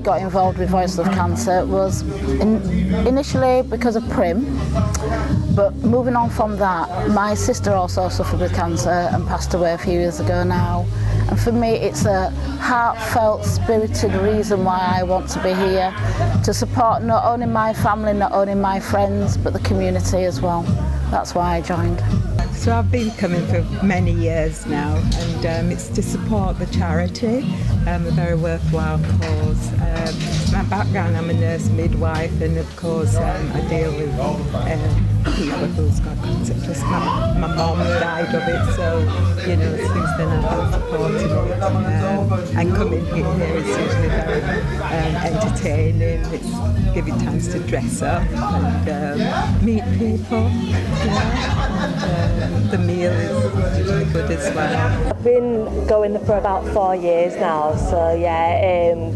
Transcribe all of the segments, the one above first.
got involved with Voices of Cancer was initially because of Prim, but moving on from that, my sister also suffered with cancer and passed away a few years ago now. And for me, it's a heartfelt, spirited reason why I want to be here, to support not only my family, not only my friends, but the community as well. That's why I joined. So I've been coming for many years now, and it's to support the charity, a very worthwhile cause. My background, I'm a nurse midwife, and of course I deal with people who's got cancer. Plus my mum died of it, so since then I've been supporting it. And coming here is usually very entertaining. It's giving chance to dress up and meet people. The meal is usually good as well. I've been going for about 4 years now, so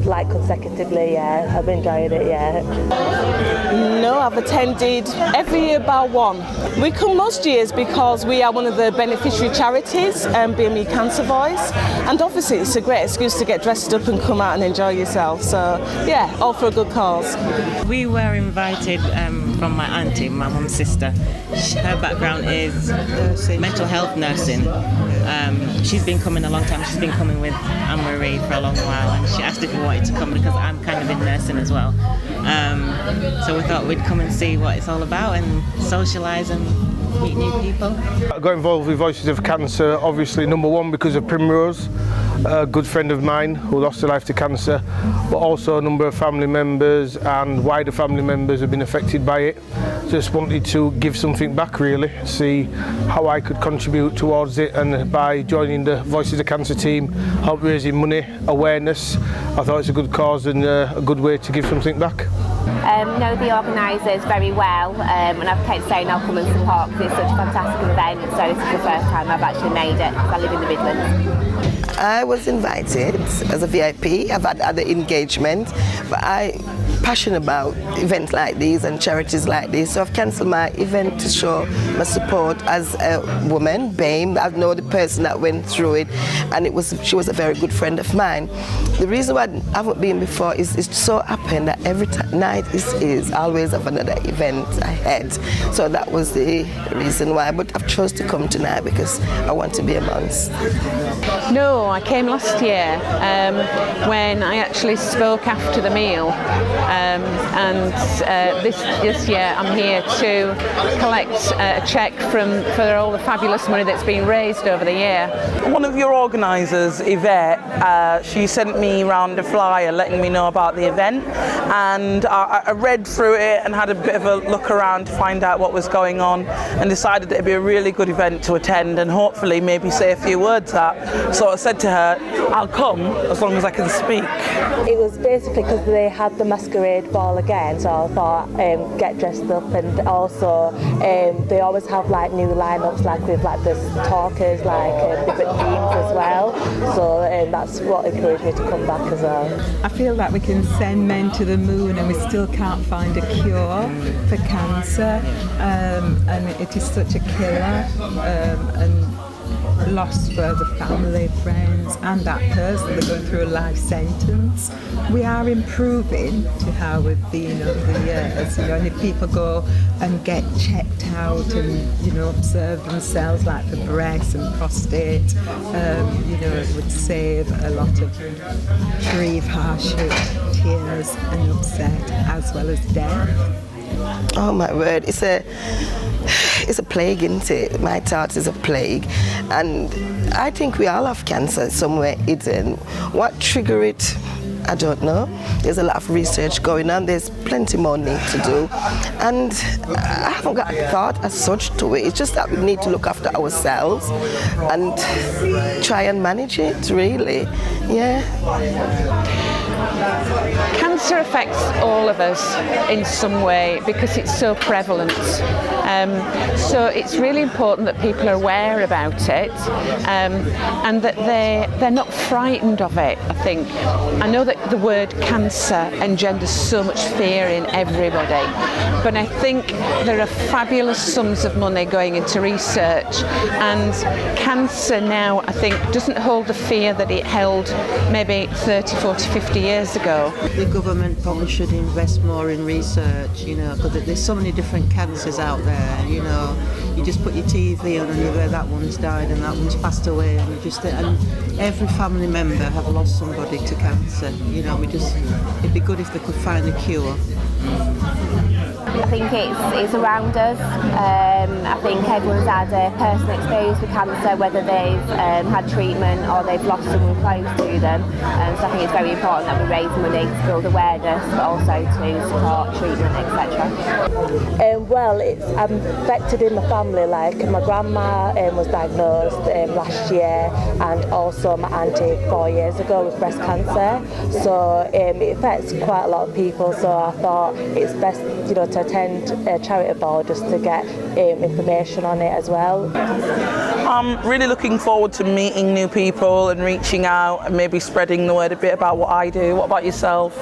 like consecutively, I've been enjoying it, No, I've attended every year bar one. We come most years because we are one of the beneficiary charities, BME Cancer Voice, and obviously it's a great excuse to get dressed up and come out and enjoy yourself, so yeah, all for a good cause. We were invited from my auntie, my mum's sister. Her background is mental health nursing. She's been coming a long time. She's been coming with Anne-Marie for a long while, and she asked if we wanted to come because I'm kind of in nursing as well. So we thought we'd come and see what it's all about and socialise and meet new people. I got involved with Voices of Cancer, obviously number one because of Primrose, a good friend of mine who lost her life to cancer, but also a number of family members and wider family members have been affected by it. Just wanted to give something back really, see how I could contribute towards it, and by joining the Voices of Cancer team, help raising money, awareness. I thought it's a good cause and a good way to give something back. Know the organisers very well, and I've kept saying I'll come and support because it's such a fantastic event, so this is the first time I've actually made it because I live in the Midlands. I was invited as a VIP. I've had other engagements, but I'm passionate about events like these and charities like this, so I've cancelled my event to show my support as a woman, BAME. I know the person that went through it, and she was a very good friend of mine. The reason why I haven't been before is it so happened that every night is always have another event ahead, so that was the reason why. But I've chosen to come tonight because I want to be amongst. No, I came last year when I actually spoke after the meal, and this year I'm here to collect a cheque for all the fabulous money that's been raised over the year. One of your organisers, Yvette, she sent me round a flyer letting me know about the event, and I read through it and had a bit of a look around to find out what was going on, and decided it'd be a really good event to attend and hopefully maybe say a few words at. So I said to her, I'll come as long as I can speak. It was basically because they had the masquerade ball again, so I thought get dressed up, and also they always have like new lineups, like with like the talkers, like different themes as well, so that's what encouraged me to come back as well. I feel like we can send men to the moon and we still can't find a cure for cancer, and it is such a killer, and loss for the family, friends, and that person. They're going through a life sentence. We are improving to how we've been over the years, and if people go and get checked out and observe themselves, like for breast and prostate, it would save a lot of grief, hardship, tears and upset, as well as death. Oh my word, it's a plague, isn't it? My thought is a plague, and I think we all have cancer somewhere hidden. What triggered it, I don't know. There's a lot of research going on. There's plenty more need to do, and I haven't got a thought as such to it. It's just that we need to look after ourselves and try and manage it, really. Yeah. Cancer affects all of us in some way because it's so prevalent. So it's really important that people are aware about it, and that they're not frightened of it, I think. I know that the word cancer engenders so much fear in everybody, but I think there are fabulous sums of money going into research, and cancer now, I think, doesn't hold the fear that it held maybe 30, 40, 50 years years ago. The government probably should invest more in research, because there's so many different cancers out there, You just put your TV on and you go, that one's died and that one's passed away, and every family member have lost somebody to cancer. It'd be good if they could find a cure. I think it's around us. I think everyone's had a personal experience with cancer, whether they've had treatment or they've lost someone close to them. So I think it's very important that we raise money to build awareness, but also to support treatment, etc. Well, I'm affected in my family. Like my grandma was diagnosed last year, and also my auntie 4 years ago with breast cancer. So it affects quite a lot of people. So I thought it's best, to attend a charity ball just to get information on it as well. I'm really looking forward to meeting new people and reaching out and maybe spreading the word a bit about what I do. What about yourself?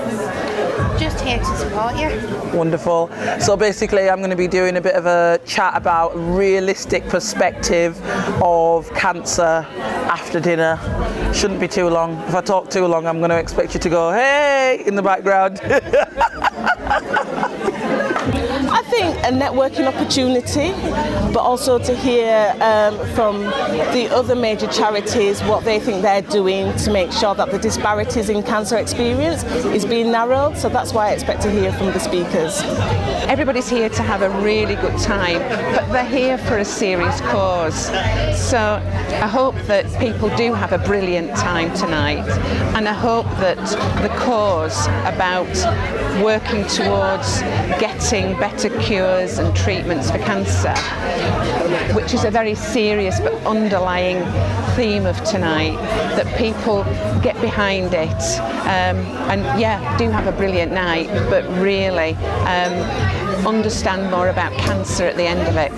Just here to support you. Wonderful. So basically I'm going to be doing a bit of a chat about realistic perspective of cancer after dinner. Shouldn't be too long. If I talk too long, I'm going to expect you to go, hey, in the background. I think a networking opportunity, but also to hear from the other major charities what they think they're doing to make sure that the disparities in cancer experience is being narrowed. So that's why I expect to hear from the speakers. Everybody's here to have a really good time, but they're here for a serious cause. So I hope that people do have a brilliant time tonight, and I hope that the cause about working towards getting better cures and treatments for cancer, which is a very serious but underlying theme of tonight, that people get behind it and do have a brilliant night, but really understand more about cancer at the end of it.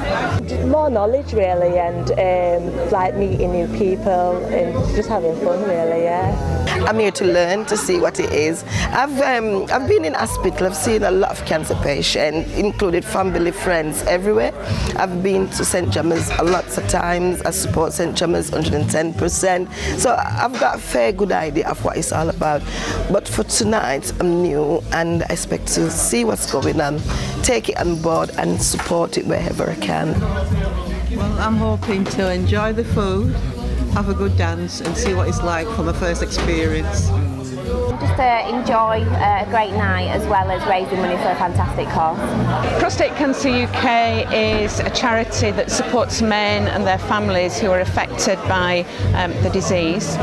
More knowledge really, and like meeting new people and just having fun really, yeah. I'm here to learn, to see what it is. I've been in hospital, I've seen a lot of cancer patients, included family, friends everywhere. I've been to St. James lots of times. I support St. James 110%. So I've got a fair good idea of what it's all about. But for tonight, I'm new and I expect to see what's going on, take it on board and support it wherever I can. Well, I'm hoping to enjoy the food, have a good dance and see what it's like from a first experience. Just to enjoy a great night as well as raising money for a fantastic cause. Prostate Cancer UK is a charity that supports men and their families who are affected by the disease.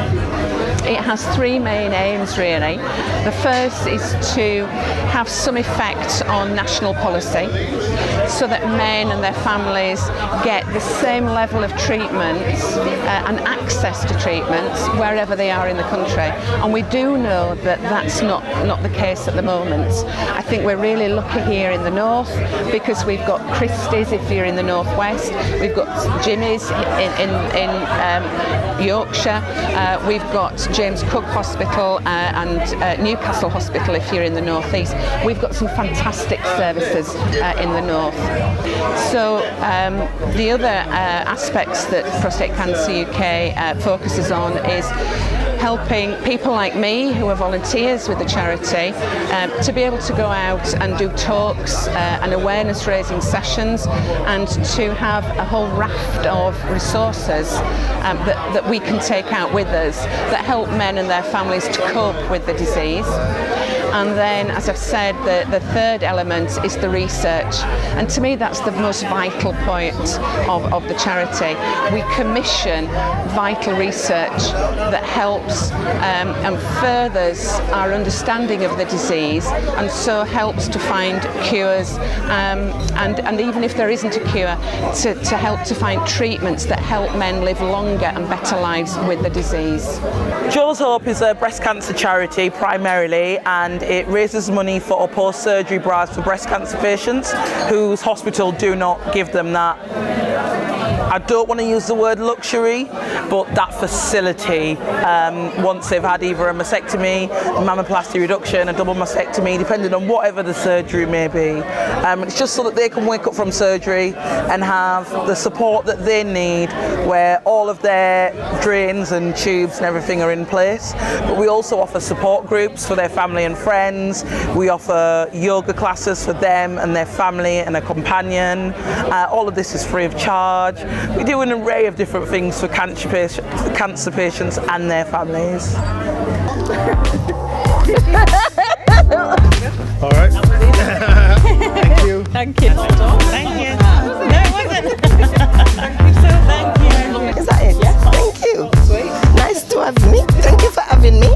It has three main aims really. The first is to have some effect on national policy so that men and their families get the same level of treatments and access to treatments wherever they are in the country. And we do know that that's not the case at the moment. I think we're really lucky here in the north because we've got Christie's if you're in the northwest, we've got Jimmy's in Yorkshire, we've got James Cook Hospital and Newcastle Hospital if you're in the northeast. We've got some fantastic services in the north. So the other aspects that Prostate Cancer UK focuses on is helping people like me who are volunteers with the charity to be able to go out and do talks and awareness raising sessions and to have a whole raft of resources that we can take out with us that help men and their families to cope with the disease. And then, as I've said, the third element is the research. And to me, that's the most vital point of the charity. We commission vital research that helps and furthers our understanding of the disease and so helps to find cures and even if there isn't a cure, to help to find treatments that help men live longer and better lives with the disease. Joe's Hope is a breast cancer charity primarily, and it raises money for post-surgery bras for breast cancer patients whose hospital do not give them that. I don't want to use the word luxury, but that facility, once they've had either a mastectomy, mammoplasty reduction, a double mastectomy, depending on whatever the surgery may be, It's just so that they can wake up from surgery and have the support that they need, where all of their drains and tubes and everything are in place. But we also offer support groups for their family and friends. We offer yoga classes for them and their family and a companion. All of this is free of charge. We do an array of different things for cancer patients and their families. All right. Thank you. Thank you. Thank you. No, it wasn't. Thank you so. Thank you. Is that it? Yeah. Thank you. Sweet. Nice to have me. Thank you for having me.